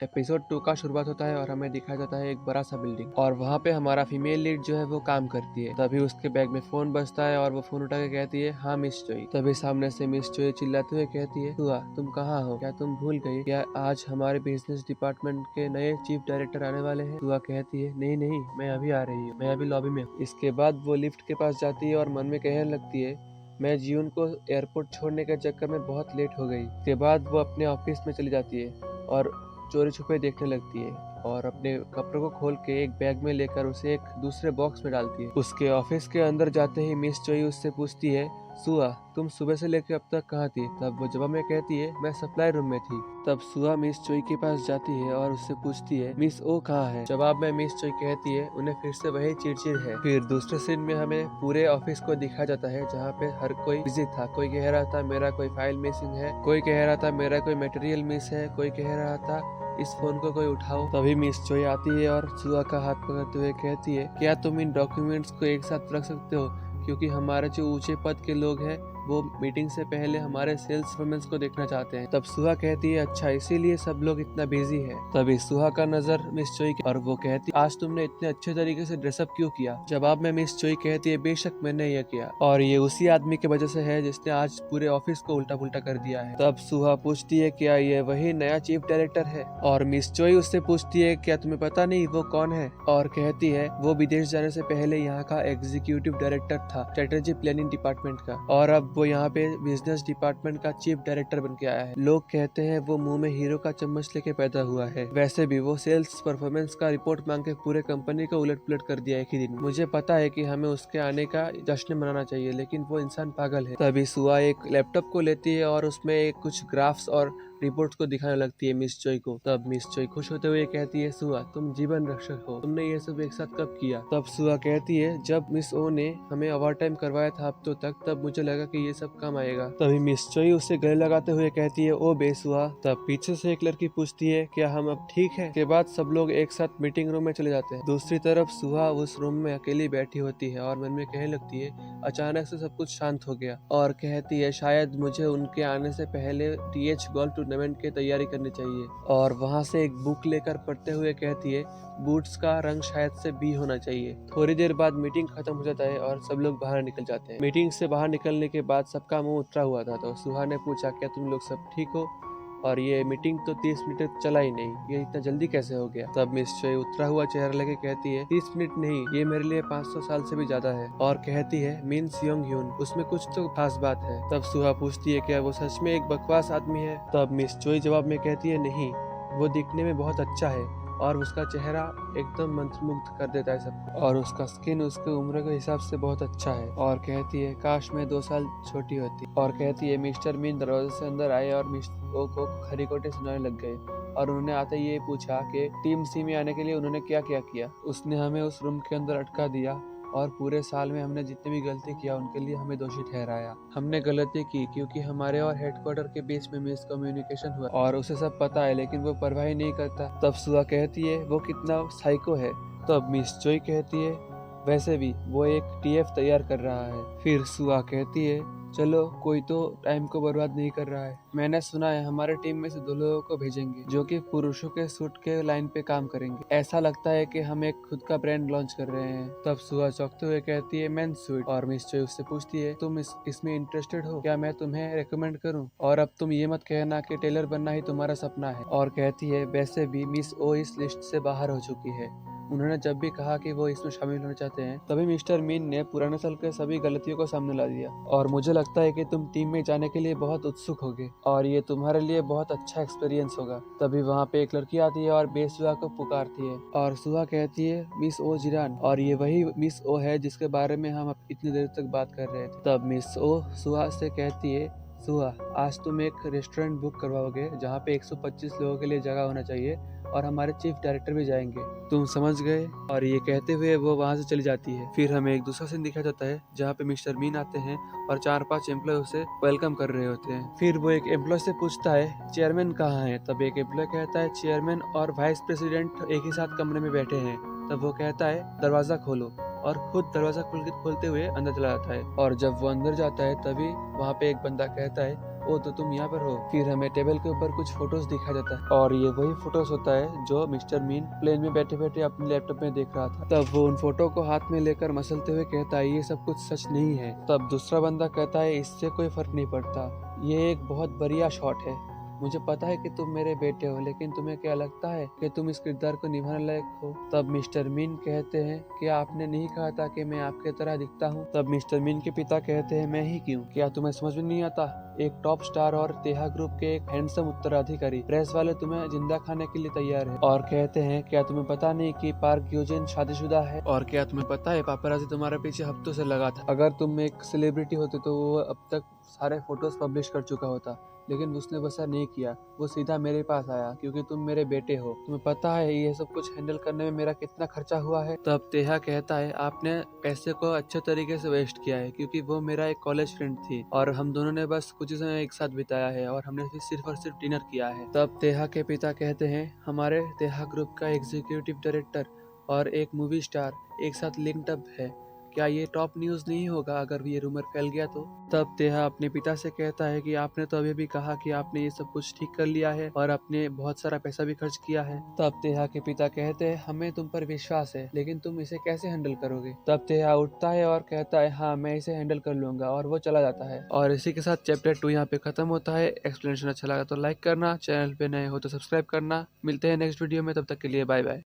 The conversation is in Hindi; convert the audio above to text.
एपिसोड 2 का शुरुआत होता है और हमें दिखाया जाता है एक बड़ा सा बिल्डिंग और वहाँ पे हमारा फीमेल लीड जो है वो काम करती है। तभी उसके बैग में फोन बजता है और वो फोन उठा के कहती है, हाँ मिस चोई। तभी सामने से मिस चोई चिल्लाते हुए कहती है, हुआ तुम कहाँ हो? क्या तुम भूल गई क्या आज हमारे बिजनेस डिपार्टमेंट के नए चीफ डायरेक्टर आने वाले हैं? हुआ कहती है, नहीं नहीं, मैं अभी आ रही हूँ, मैं अभी लॉबी में हूँ। इसके बाद वो लिफ्ट के पास जाती है और मन में कहने लगती है, मैं जीवन को एयरपोर्ट छोड़ने के चक्कर में बहुत लेट हो गई। इसके बाद वो अपने ऑफिस में चली जाती है और चोरी छुपे देखने लगती है और अपने कपड़ों को खोल के एक बैग में लेकर उसे एक दूसरे बॉक्स में डालती है। उसके ऑफिस के अंदर जाते ही मिस चोई उससे पूछती है, सुआ तुम सुबह से लेकर अब तक कहाँ थी? तब वो जवाब में कहती है, मैं सप्लाई रूम में थी। तब सुआ मिस चोई के पास जाती है और उससे पूछती है, मिस ओ कहाँ है? जवाब में मिस चोई कहती है, उन्हें फिर से वही चिड़चिड़ है। फिर दूसरे सीन में हमें पूरे ऑफिस को दिखाया जाता है जहाँ पे हर कोई बिजी था। कोई कह रहा था मेरा कोई फाइल मिसिंग है, कोई कह रहा था मेरा कोई मटेरियल मिस है, कोई कह रहा था इस फोन को कोई उठाओ। तभी मिस चोई आती है और सुआ का हाथ पकड़ते हुए कहती है, क्या तुम इन डॉक्यूमेंट्स को एक साथ रख सकते हो? क्योंकि हमारे जो ऊंचे पद के लोग हैं वो मीटिंग से पहले हमारे सेल्स परफॉर्मेंस को देखना चाहते हैं। तब सुहा कहती है, अच्छा इसीलिए सब लोग इतना बिजी है। तभी सुहा का नजर मिस चोई और वो कहती, आज तुमने इतने अच्छे तरीके से ड्रेसअप क्यों किया? जवाब में मिस चोई कहती है, बेशक मैंने ये किया और ये उसी आदमी की वजह से है जिसने आज पूरे ऑफिस को उल्टा पुल्टा कर दिया है। तब सुहा पूछती है, क्या ये वही नया चीफ डायरेक्टर है? और मिस चोई उससे पूछती है, क्या तुम्हें पता नहीं वो कौन है? और कहती है, वो विदेश जाने से पहले यहाँ का एग्जीक्यूटिव डायरेक्टर था स्ट्रेटेजी प्लानिंग डिपार्टमेंट का और अब वो यहाँ पे बिजनेस डिपार्टमेंट का चीफ डायरेक्टर बन के आया है। लोग कहते हैं वो मुंह में हीरो का चम्मच लेके पैदा हुआ है। वैसे भी वो सेल्स परफॉर्मेंस का रिपोर्ट मांग के पूरे कंपनी को उलट पुलट कर दिया एक ही दिन में। मुझे पता है कि हमें उसके आने का जश्न मनाना चाहिए, लेकिन वो इंसान पागल है। तभी सुआ एक लैपटॉप को लेती है और उसमें कुछ ग्राफ्स और रिपोर्ट को दिखाने लगती है मिस चोई को। तब मिस चोई खुश होते हुए कहती है, सुआ तुम जीवन रक्षक हो, तुमने ये सब एक साथ कब किया? तब सुआ कहती है, जब मिस ओ ने हमें ओवर टाइम करवाया था हफ्तों तक, तब मुझे लगा कि ये सब काम आएगा। तभी मिस चोई उसे गले लगाते हुए कहती है, ओ बेसुआ। तब पीछे से एक लड़की पूछती है, क्या हम अब ठीक है? के बाद सब लोग एक साथ मीटिंग रूम में चले जाते हैं। दूसरी तरफ सुहा उस रूम में अकेली बैठी होती है और मन में कहने लगती है, अचानक से सब कुछ शांत हो गया और कहती है, शायद मुझे उनके आने से पहले टीएच गोल्फ टूर्नामेंट की तैयारी करनी चाहिए। और वहाँ से एक बुक लेकर पढ़ते हुए कहती है, बूट्स का रंग शायद से बी होना चाहिए। थोड़ी देर बाद मीटिंग खत्म हो जाता है और सब लोग बाहर निकल जाते हैं। मीटिंग से बाहर निकलने के बाद सबका मुंह उतरा हुआ था, तो सुहा ने पूछा, क्या तुम लोग सब ठीक हो? और ये मीटिंग तो 30 मिनट चला ही नहीं, ये इतना जल्दी कैसे हो गया? तब मिस चोई उतरा हुआ चेहरा लेके कहती है, 30 मिनट नहीं, ये मेरे लिए 500 साल से भी ज्यादा है। और कहती है, मीन्स योंग ह्यून, उसमें कुछ तो खास बात है। तब सुहा पूछती है, क्या वो सच में एक बकवास आदमी है? तब मिस चोई जवाब में कहती है, नहीं, वो दिखने में बहुत अच्छा है और उसका चेहरा एकदम मंत्रमुग्ध कर देता है सबको और उसका स्किन उसके उम्र के हिसाब से बहुत अच्छा है। और कहती है, काश मैं 2 साल छोटी होती। और कहती है, मिस्टर मीन दरवाजे से अंदर आए और मिस्टर ओ को खरीकोटे सुनाने लग गए और उन्होंने आते ही ये पूछा कि टीम सी में आने के लिए उन्होंने क्या क्या किया। उसने हमें उस रूम के अंदर अटका दिया और पूरे साल में हमने जितनी भी गलती किया उनके लिए हमें दोषी ठहराया। हमने गलती की क्योंकि हमारे और हेडक्वार्टर के बीच में मिसकम्युनिकेशन हुआ और उसे सब पता है, लेकिन वो परवाह ही नहीं करता। तब सुआ कहती है, वो कितना साइको है। तब मिस चोई कहती है, वैसे भी वो एक टीएफ तैयार कर रहा है। फिर सुआ कहती है, चलो कोई तो टाइम को बर्बाद नहीं कर रहा है। मैंने सुना है हमारे टीम में से 2 लोगों को भेजेंगे जो कि पुरुषों के सूट के लाइन पे काम करेंगे। ऐसा लगता है कि हम एक खुद का ब्रांड लॉन्च कर रहे हैं। तब सुहा चौंकते हुए कहती है, मेन सूट। और मिस चोई उससे पूछती है, तुम इसमें इंटरेस्टेड हो? क्या मैं तुम्हें रेकमेंड करूं? और अब तुम ये मत कहना कि टेलर बनना ही तुम्हारा सपना है। और कहती है, वैसे भी मिस ओ इस लिस्ट से बाहर हो चुकी है। उन्होंने जब भी कहा कि वो इसमें शामिल होना चाहते हैं, तभी मिस्टर मीन ने पुराने साल के सभी गलतियों को सामने ला दिया और मुझे लगता है कि तुम टीम में जाने के लिए बहुत उत्सुक होगे और ये तुम्हारे लिए बहुत अच्छा एक्सपीरियंस होगा। तभी वहाँ पे एक लड़की आती है और बेसुआ को पुकारती है और सुहा कहती है, मिस ओ जिरान। और ये वही मिस ओ है जिसके बारे में हम इतनी देर तक बात कर रहे थे। तब मिस ओ सुहा से कहती है, सुहा आज तुम एक रेस्टोरेंट बुक करवाओगे जहाँ पे 125 लोगों के लिए जगह होना चाहिए और हमारे चीफ डायरेक्टर भी जाएंगे, तुम समझ गए? और ये कहते हुए वो वहाँ से चली जाती है। फिर हमें एक दूसरा सीन दिखाया जाता है जहाँ पे मिस्टर मीन आते हैं और 4-5 एम्प्लॉय उसे वेलकम कर रहे होते हैं। फिर वो एक एम्प्लॉय से पूछता है, चेयरमैन कहाँ है? तब एक एम्प्लॉय कहता है, चेयरमैन और वाइस प्रेसिडेंट एक ही साथ कमरे में बैठे हैं। तब वो कहता है, दरवाजा खोलो, और खुद दरवाजा खोलते हुए अंदर चला जाता है। और जब वो अंदर जाता है तभी वहाँ पे एक बंदा कहता है, ओ तो तुम यहाँ पर हो। फिर हमें टेबल के ऊपर कुछ फोटोज दिखाई देता है और ये वही फोटोज होता है जो मिस्टर मीन प्लेन में बैठे बैठे अपने लैपटॉप में देख रहा था। तब वो उन फोटो को हाथ में लेकर मसलते हुए कहता है ये सब कुछ सच नहीं है। तब दूसरा बंदा कहता है इससे कोई फर्क नहीं पड़ता, ये एक बहुत बढ़िया शॉट है। मुझे पता है कि तुम मेरे बेटे हो, लेकिन तुम्हें क्या लगता है कि तुम इस किरदार को निभाने लायक हो? तब मिस्टर मीन कहते हैं कि आपने नहीं कहा था कि मैं आपके तरह दिखता हूँ। तब मिस्टर मीन के पिता कहते हैं मैं ही क्यों, क्या तुम्हें समझ में नहीं आता? एक टॉप स्टार और तेहा ग्रुप के एक हैंडसम उत्तराधिकारी, प्रेस वाले तुम्हें जिंदा खाने के लिए तैयार है। और कहते हैं क्या तुम्हें पता नहीं कि पार्क यूजिन शादीशुदा है? और क्या तुम्हें पता है पापराजी तुम्हारे पीछे हफ्तों से लगा था। अगर तुम एक सेलिब्रिटी होते तो वो अब तक सारे फोटोज पब्लिश कर चुका होता, लेकिन उसने वैसा नहीं किया। वो सीधा मेरे पास आया क्योंकि तुम मेरे बेटे हो। तुम्हें पता है ये सब कुछ हैंडल करने में मेरा कितना खर्चा हुआ है? तब तेहा कहता है आपने पैसे को अच्छे तरीके से वेस्ट किया है, क्योंकि वो मेरा एक कॉलेज फ्रेंड थी और हम दोनों ने बस कुछ ही समय एक साथ बिताया है और हमने सिर्फ और सिर्फ डिनर किया है। तब तेहा के पिता कहते हैं हमारे तेहा ग्रुप का एग्जीक्यूटिव डायरेक्टर और एक मूवी स्टार एक साथ लिंक्ड अप है, क्या ये टॉप न्यूज नहीं होगा अगर ये रूमर फैल गया तो? तब तेहा अपने पिता से कहता है कि आपने तो अभी भी कहा कि आपने ये सब कुछ ठीक कर लिया है और आपने बहुत सारा पैसा भी खर्च किया है। तब तेहा के पिता कहते हैं हमें तुम पर विश्वास है, लेकिन तुम इसे कैसे हैंडल करोगे? तब तेहा उठता है और कहता है हाँ मैं इसे हैंडल कर लूंगा, और वो चला जाता है। और इसी के साथ चैप्टर 2 यहाँ पे खत्म होता है। एक्सप्लेनेशन अच्छा लगा तो लाइक करना, चैनल पे नए हो तो सब्सक्राइब करना। मिलते हैं नेक्स्ट वीडियो में, तब तक के लिए बाय बाय।